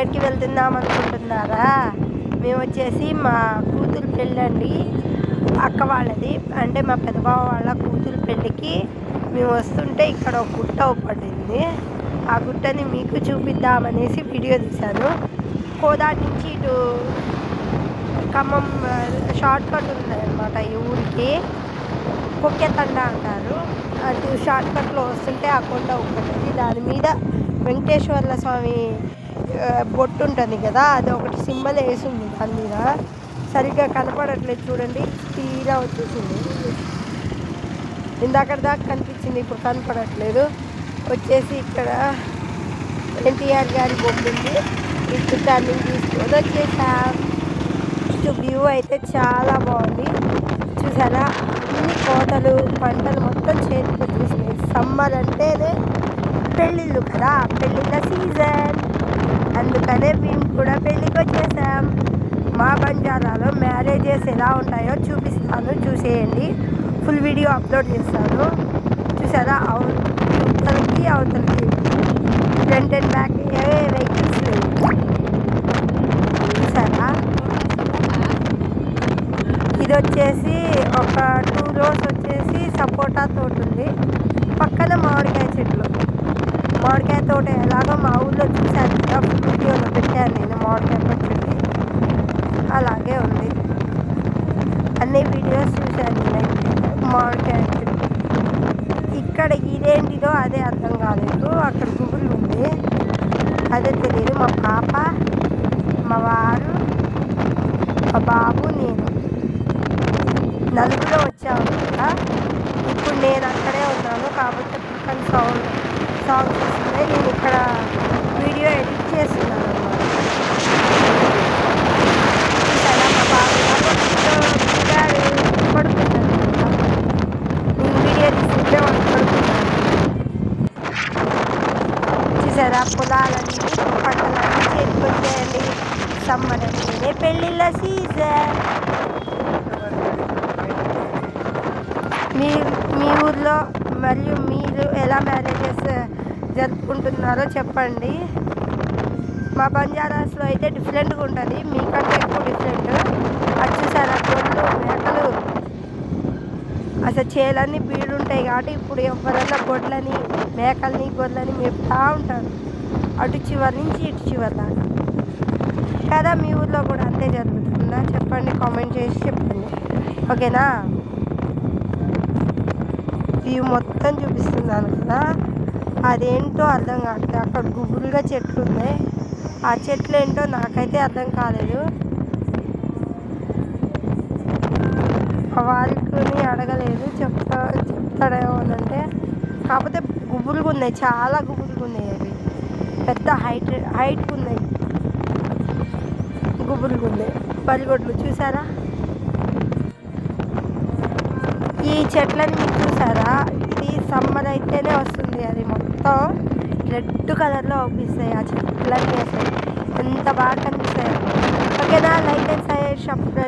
ఎక్కడికి వెళ్తున్నాం అనుకుంటున్నారా? మేము వచ్చేసి మా కూతురు పెళ్ళండి, అక్క వాళ్ళది, అంటే మా పెద్దబావ వాళ్ళ కూతురు పెళ్ళికి మేము వస్తుంటే ఇక్కడ ఒక గుట్ట పడింది. ఆ గుట్టని మీకు చూపిద్దామనేసి వీడియో తీశాను. కోదాటి నుంచి ఇటు ఖమ్మం షార్ట్ కట్ ఉందన్నమాట ఈ ఊరికి. కొక్కెతండ అంటారు. అటు షార్ట్ కట్లో వస్తుంటే ఆ కొండ ఒకటి, దాని మీద వెంకటేశ్వర్ల స్వామి బొట్టు ఉంటుంది కదా, అది ఒకటి సింబల్ వేసింది దాని మీద. సరిగ్గా కనపడట్లేదు చూడండి, తీరా వచ్చేసింది. ఇందాక దాకా కనిపించింది, ఇప్పుడు కనపడట్లేదు. వచ్చేసి ఇక్కడ ఎన్టీఆర్ గారి బొమ్మ ఉంది. ఇటు టర్నింగ్ తీసుకొని వచ్చేసాం. ఇటు వ్యూ అయితే చాలా బాగుంది. చూసారా, అన్ని కోతలు పంటలు మొత్తం చేతికి వచ్చేసినాయి. సమ్మర్ అంటేనే పెళ్ళిళ్ళు కదా, పెళ్ళిళ్ళ సీజన్. అందుకనే మేము కూడా పెళ్ళికి వచ్చేసాం. మా బంజారాలో మ్యారేజెస్ ఎలా ఉంటాయో చూపిస్తాను, చూసేయండి. ఫుల్ వీడియో అప్లోడ్ చేస్తాను. చూసారా, అవతలకి front and back A vehicles లేవు. చూసారా, ఇది వచ్చేసి ఒక 2 rows వచ్చేసి సపోటా తోట ఉంది. పక్కన మామిడికాయ చెట్లు. మామిడికాయ తోట ఎలాగో మా ఊళ్ళో చూశాను కదా, వీడియోలో పెట్టాను నేను మామిడికాయ పచ్చడి. అలాగే ఉంది, అన్ని వీడియోస్ చూశాను నేనైతే. మామిడికాయ చెట్టు ఇక్కడ ఇదేంటిదో అదే అర్థం కాలేదు. అక్కడ గుబులు ఉంది, అదే తెలియదు. మా పాప, మా వారు, మా బాబు, నేను నలుగులో వచ్చాము కదా. ఇప్పుడు నేను అక్కడే ఉన్నాను కాబట్టి పక్కన సాంగ్స్ వస్తున్నాయి. నేను ఇక్కడ వీడియో ఎడిట్ చేస్తున్నాను అన్నమాట. చూసారా, మా బాబు పడుతున్నాను, నేను వీడియో తీసుకుంటే వాళ్ళు పడుతున్నాను. చూసారా, పొలాలన్నీ పంటలన్నీ చేతికి వచ్చాయండి. సమ్మర్ అంటేనే పెళ్ళిళ్ళ సీజన్. మీ ఊర్లో మరియు మీరు ఎలా మ్యారేజెస్ జరుపుకుంటున్నారో చెప్పండి. మా బంజారాస్లో అయితే డిఫరెంట్గా ఉంటుంది, మీకంటే ఎక్కువ డిఫరెంట్. అది చూసారా, గొడ్లు మేకలు, అసలు చేలన్నీ బీడుంటాయి కాబట్టి ఇప్పుడు ఎవరన్నా గొడ్లని మేకల్ని గొడ్లని మేపుతూ ఉంటారు, అటు చివరి నుంచి ఇటు చివరి దాకా కదా. మీ ఊర్లో కూడా అంతే జరుగుతుందా? చెప్పండి, కామెంట్ చేసి చెప్పండి, ఓకేనా? వ్యూ మొత్తం చూపిస్తున్నాను కదా, అదేంటో అర్థం కావట్లేదు. అక్కడ గుబురుగా చెట్లు ఉన్నాయి, ఆ చెట్లు ఏంటో నాకైతే అర్థం కాలేదు. వాళ్ళని అడగలేదు, చెప్తాడేమో అంటే. కాకపోతే గుబురుగా ఉన్నాయి, చాలా గుబురుగా ఉన్నాయి. అవి పెద్ద హైట్ ఉన్నాయి, గుబురుగా ఉన్నాయి. బరిగొడ్లు చూసారా, ఈ చెట్లని మీరు చూసారా, ఇది సమ్మర్ అయితేనే వస్తుంది. అది మొత్తం రెడ్ కలర్లో అవుపిస్తాయి ఆ చెట్లన్నీ, అసలు ఎంత బాగా కనిపిస్తాయి. ఓకేనా? Like and subscribe.